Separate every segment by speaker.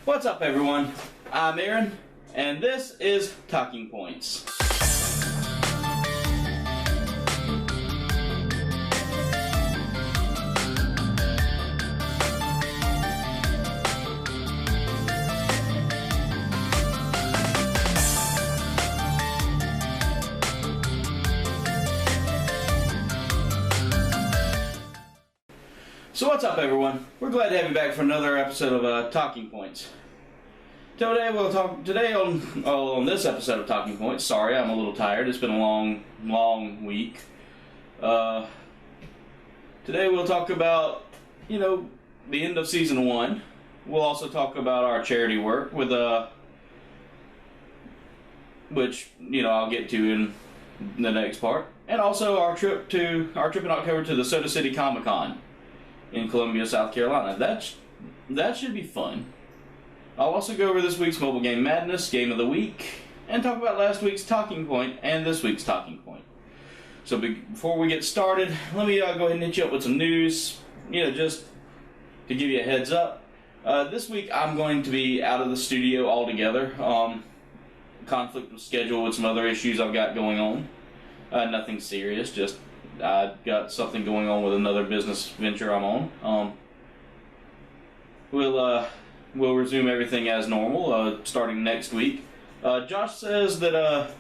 Speaker 1: What's up, everyone? I'm Aaron, and this is Talking Points. So what's up, everyone? We're glad to have you back for another episode of Talking Points. Today on this episode of Talking Points. Sorry, I'm a little tired. It's been a long week. Today we'll talk about the end of season 1. We'll also talk about our charity work with which I'll get to in the next part, and also our trip in October to the Soda City Comic-Con in Columbia, South Carolina. That should be fun. I'll also go over this week's Mobile Game Madness, Game of the Week, and talk about last week's Talking Point and this week's Talking Point. So before we get started, let me go ahead and hit you up with some news, just to give you a heads up. This week I'm going to be out of the studio altogether. Conflict of schedule with some other issues I've got going on. Nothing serious, just I've got something going on with another business venture I'm on. We'll resume everything as normal starting next week. Josh says that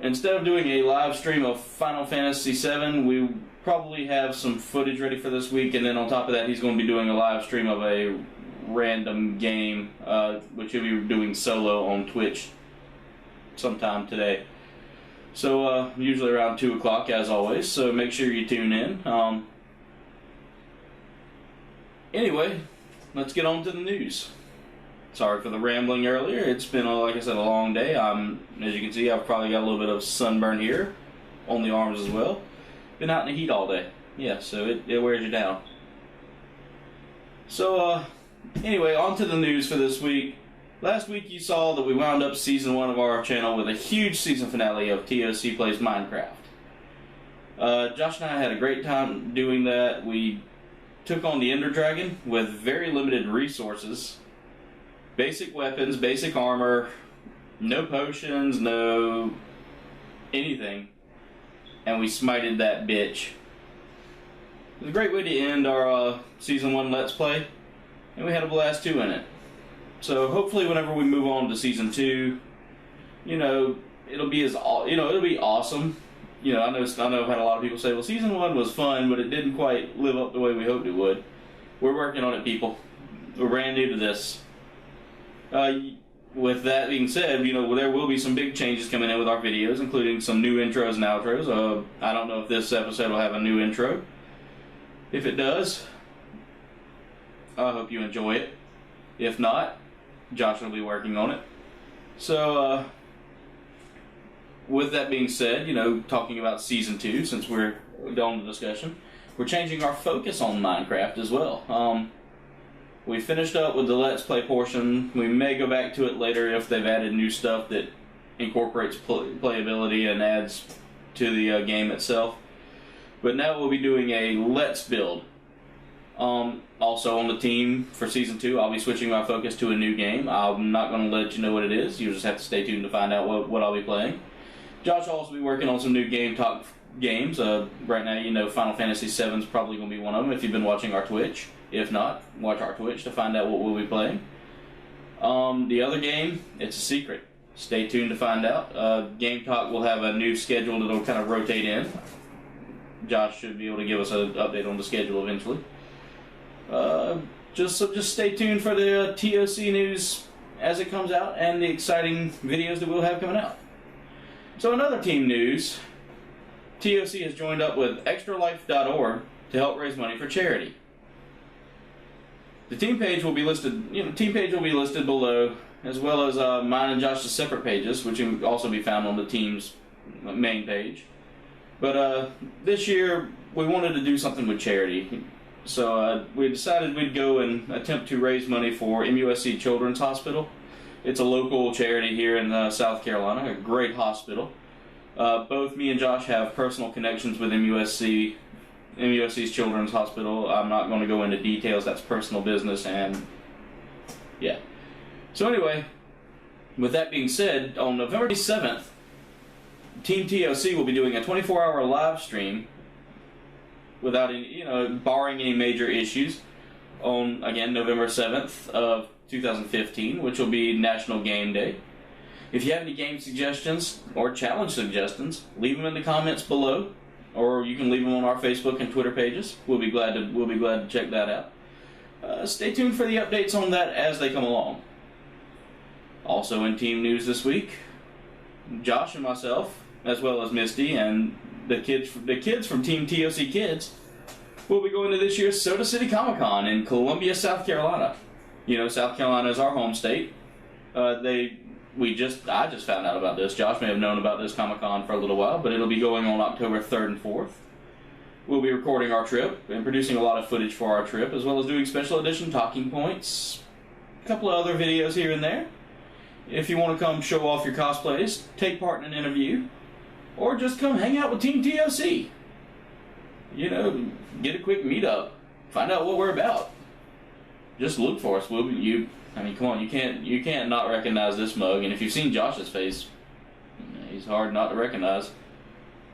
Speaker 1: instead of doing a live stream of Final Fantasy VII, we probably have some footage ready for this week, and then on top of that, he's going to be doing a live stream of a random game, which he'll be doing solo on Twitch sometime today. So usually around 2 o'clock, as always, so make sure you tune in. Anyway, let's get on to the news. Sorry for the rambling earlier. It's been, like I said, a long day. As you can see, I've probably got a little bit of sunburn here, on the arms as well. Been out in the heat all day. Yeah, so it wears you down. So, anyway, on to the news for this week. Last week you saw that we wound up season 1 of our channel with a huge season finale of ToC Plays Minecraft. Josh and I had a great time doing that. We took on the Ender Dragon with very limited resources. Basic weapons, basic armor, no potions, no anything. And we smited that bitch. It was a great way to end our season 1 Let's Play. And we had a blast too in it. So hopefully whenever we move on to season 2, it'll be awesome. I know I've had a lot of people say, well, season 1 was fun, but it didn't quite live up the way we hoped it would. We're working on it, people. We're brand new to this. With that being said, there will be some big changes coming in with our videos, including some new intros and outros. I don't know if this episode will have a new intro. If it does, I hope you enjoy it. If not, Josh will be working on it. So, with that being said, talking about Season 2, since we're done the discussion, we're changing our focus on Minecraft as well. We finished up with the Let's Play portion. We may go back to it later if they've added new stuff that incorporates playability and adds to the game itself. But now we'll be doing a Let's Build. Also on the team for Season 2, I'll be switching my focus to a new game. I'm not going to let you know what it is. You just have to stay tuned to find out what I'll be playing. Josh will also be working on some new Game Talk games. Right now, Final Fantasy VII is probably going to be one of them if you've been watching our Twitch. If not, watch our Twitch to find out what we'll be playing. The other game, it's a secret. Stay tuned to find out. Game Talk will have a new schedule that'll kind of rotate in. Josh should be able to give us an update on the schedule eventually. Just stay tuned for the ToC news as it comes out and the exciting videos that we'll have coming out. So another team news, ToC has joined up with extralife.org to help raise money for charity. The team page will be listed, below, as well as mine and Josh's separate pages, which can also be found on the team's main page. But this year we wanted to do something with charity. So we decided we'd go and attempt to raise money for MUSC Children's Hospital. It's a local charity here in South Carolina, a great hospital. Both me and Josh have personal connections with MUSC's Children's Hospital. I'm not going to go into details, that's personal business, and Yeah. So anyway, with that being said, on November 7th, Team ToC will be doing a 24-hour live stream without any, barring any major issues on, again, November 7th of 2015, which will be National Game Day. If you have any game suggestions or challenge suggestions, leave them in the comments below, or you can leave them on our Facebook and Twitter pages. We'll be glad to check that out. Stay tuned for the updates on that as they come along. Also in team news this week, Josh and myself, as well as Misty and the kids from Team ToC Kids, will be going to this year's Soda City Comic-Con in Columbia, South Carolina. South Carolina is our home state. I just found out about this. Josh may have known about this Comic-Con for a little while, but it'll be going on October 3rd and 4th. We'll be recording our trip and producing a lot of footage for our trip, as well as doing special edition talking points, a couple of other videos here and there. If you want to come show off your cosplays, take part in an interview, or just come hang out with Team ToC. Get a quick meetup, find out what we're about. Just look for us. Come on, you can't not recognize this mug, and if you've seen Josh's face, he's hard not to recognize.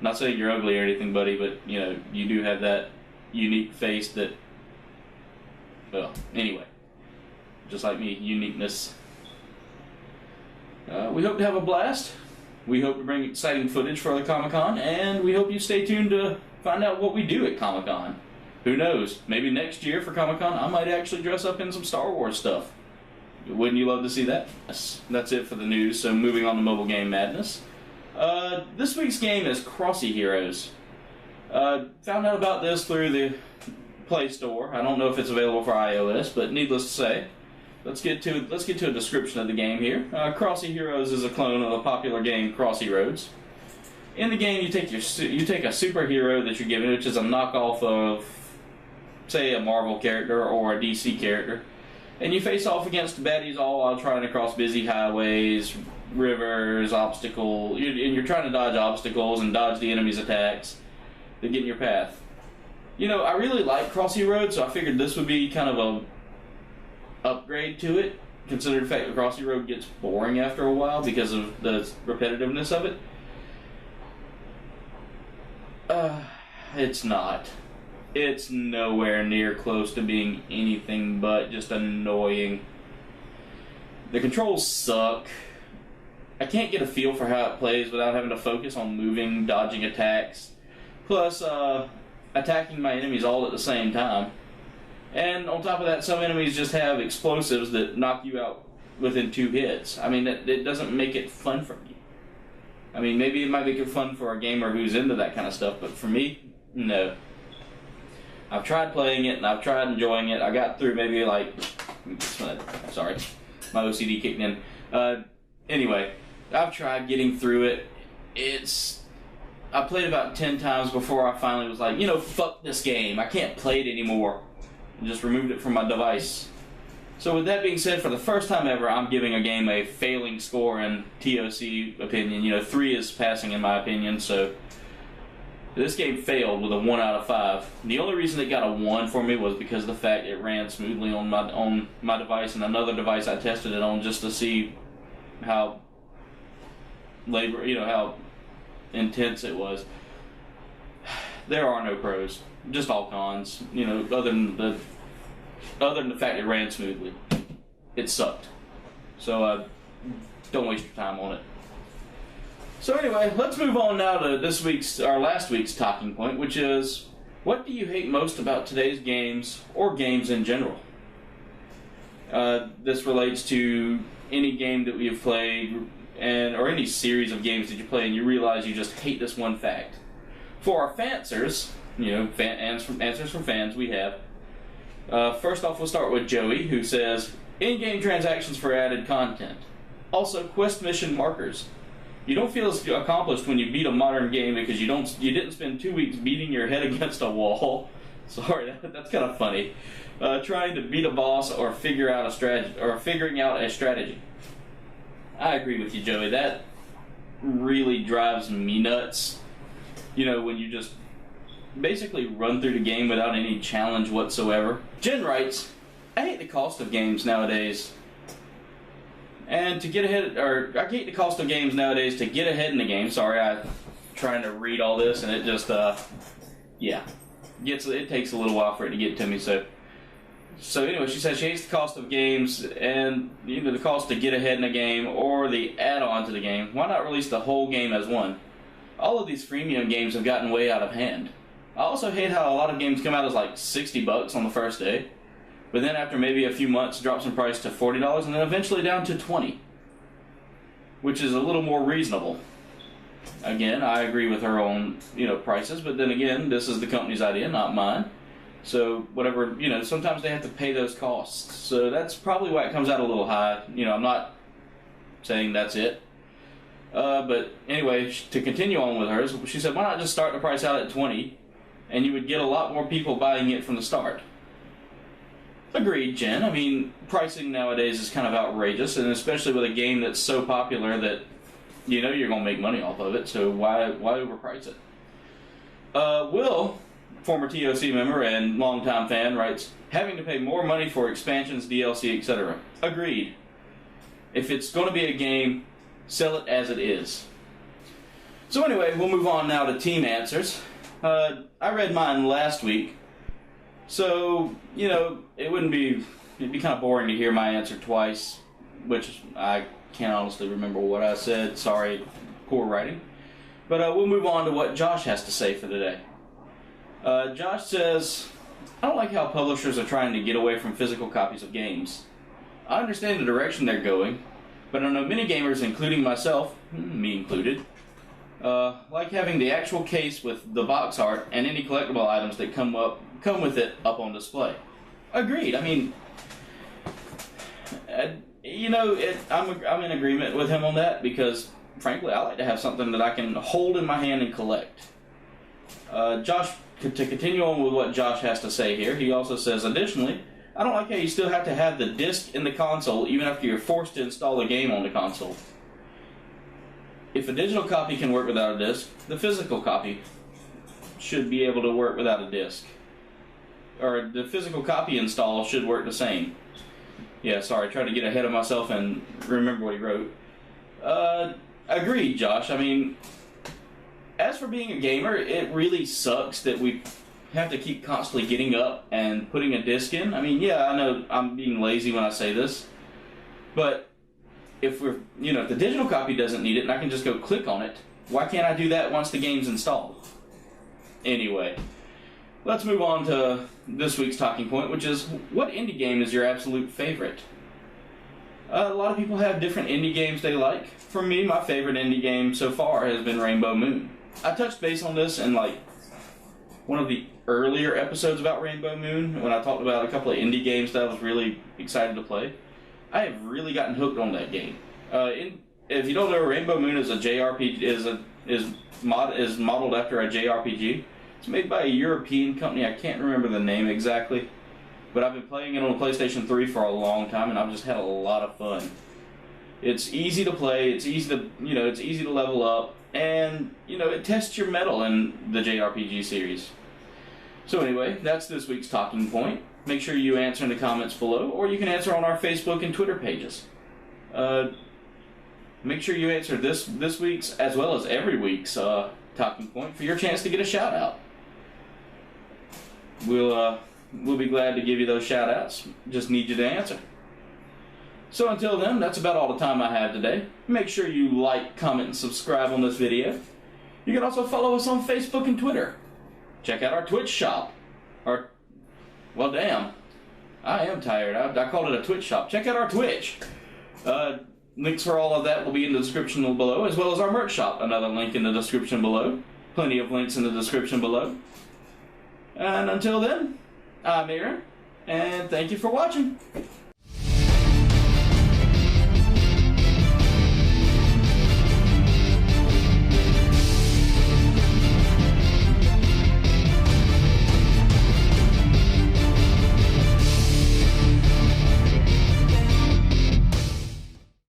Speaker 1: Not saying you're ugly or anything, buddy, but you do have that unique face that, well, anyway, just like me, uniqueness. We hope to have a blast. We hope to bring exciting footage for the Comic-Con, and we hope you stay tuned to find out what we do at Comic-Con. Who knows? Maybe next year for Comic-Con, I might actually dress up in some Star Wars stuff. Wouldn't you love to see that? Yes. That's it for the news, so moving on to Mobile Game Madness. This week's game is Crossy Heroes. Found out about this through the Play Store. I don't know if it's available for iOS, but needless to say, let's get to a description of the game here. Crossy Heroes is a clone of the popular game Crossy Roads. In the game, you take a superhero that you're given, which is a knockoff of, say, a Marvel character or a DC character, and you face off against baddies all while trying to cross busy highways, rivers, obstacles, and you're trying to dodge obstacles and dodge the enemy's attacks that get in your path. I really like Crossy Road, so I figured this would be kind of a upgrade to it, considering the fact that Crossy Road gets boring after a while because of the repetitiveness of it. It's not. It's nowhere near close to being anything but just annoying. The controls suck. I can't get a feel for how it plays without having to focus on moving, dodging attacks, plus attacking my enemies all at the same time. And on top of that, some enemies just have explosives that knock you out within 2 hits. It doesn't make it fun for me. Maybe it might make it fun for a gamer who's into that kind of stuff, but for me, no. I've tried playing it, and I've tried enjoying it. I got through maybe sorry, my OCD kicked in. Anyway, I've tried getting through it. I played about 10 times before I finally was like, fuck this game. I can't play it anymore. And just removed it from my device. So with that being said, for the first time ever, I'm giving a game a failing score in ToC opinion. 3 is passing in my opinion, so this game failed with a 1 out of 5. The only reason it got a 1 for me was because of the fact it ran smoothly on my device and another device I tested it on just to see how how intense it was. There are no pros, just all cons. Other than the fact it ran smoothly, it sucked. So don't waste your time on it. So anyway, let's move on now to last week's talking point, which is, what do you hate most about today's games, or games in general? This relates to any game that we have played, or any series of games that you play and you realize you just hate this one fact. For our fansers, answers from fans we have, first off we'll start with Joey, who says, in-game transactions for added content. Also, quest mission markers. You don't feel as accomplished when you beat a modern game because you didn't spend 2 weeks beating your head against a wall. Sorry, that's kind of funny. Trying to beat a boss or figuring out a strategy. I agree with you, Joey. That really drives me nuts. When you just basically run through the game without any challenge whatsoever. Jen writes, I hate the cost of games nowadays. And to get ahead, or I get the cost of games nowadays to get ahead in the game. Sorry, I'm trying to read all this and it just, yeah, it takes a little while for it to get to me. So anyway, she says she hates the cost of games and either the cost to get ahead in a game or the add-on to the game. Why not release the whole game as one? All of these freemium games have gotten way out of hand. I also hate how a lot of games come out as like $60 on the first day, but then after maybe a few months drops in price to $40 and then eventually down to $20, which is a little more reasonable. Again, I agree with her on, prices, but then again, this is the company's idea, not mine. So whatever, sometimes they have to pay those costs. So that's probably why it comes out a little high. I'm not saying that's it. But anyway, to continue on with hers, she said, why not just start the price out at $20 and you would get a lot more people buying it from the start. Agreed, Jen. I mean, pricing nowadays is kind of outrageous, and especially with a game that's so popular that you're going to make money off of it, so why overprice it? Will, former ToC member and longtime fan, writes, having to pay more money for expansions, DLC, etc. Agreed. If it's going to be a game, sell it as it is. So anyway, we'll move on now to team answers. I read mine last week, so, it'd be kind of boring to hear my answer twice, which I can't honestly remember what I said. Sorry, poor writing. But we'll move on to what Josh has to say for today. Josh says, I don't like how publishers are trying to get away from physical copies of games. I understand the direction they're going, but I know many gamers, including myself, me included, like having the actual case with the box art and any collectible items that come with it up on display. Agreed. I mean, I'm in agreement with him on that because, frankly, I like to have something that I can hold in my hand and collect. Josh, to continue on with what Josh has to say here, he also says, additionally, I don't like how you still have to have the disc in the console even after you're forced to install a game on the console. If a digital copy can work without a disc, the physical copy should be able to work without a disc. Or the physical copy install should work the same. Yeah, sorry, I tried to get ahead of myself and remember what he wrote. Agreed, Josh. I mean, as for being a gamer, it really sucks that we have to keep constantly getting up and putting a disc in. I mean, yeah, I know I'm being lazy when I say this, but if if the digital copy doesn't need it and I can just go click on it, why can't I do that once the game's installed? Anyway, let's move on to this week's talking point, which is, what indie game is your absolute favorite? A lot of people have different indie games they like. For me, my favorite indie game so far has been Rainbow Moon. I touched base on this in one of the earlier episodes about Rainbow Moon when I talked about a couple of indie games that I was really excited to play. I have really gotten hooked on that game. If you don't know, Rainbow Moon is a JRPG, is modeled after a JRPG. It's made by a European company. I can't remember the name exactly, but I've been playing it on the PlayStation 3 for a long time, and I've just had a lot of fun. It's easy to play. It's easy to level up, and it tests your mettle in the JRPG series. So anyway, that's this week's talking point. Make sure you answer in the comments below, or you can answer on our Facebook and Twitter pages. Make sure you answer this week's as well as every week's talking point for your chance to get a shout out. We'll be glad to give you those shout outs. Just need you to answer. So until then, that's about all the time I have today. Make sure you like, comment, and subscribe on this video. You can also follow us on Facebook and Twitter. Check out our Twitch shop. Well, damn. I am tired. I called it a Twitch shop. Check out our Twitch. Links for all of that will be in the description below, as well as our merch shop. Another link in the description below. Plenty of links in the description below. And until then, I'm Aaron, and thank you for watching.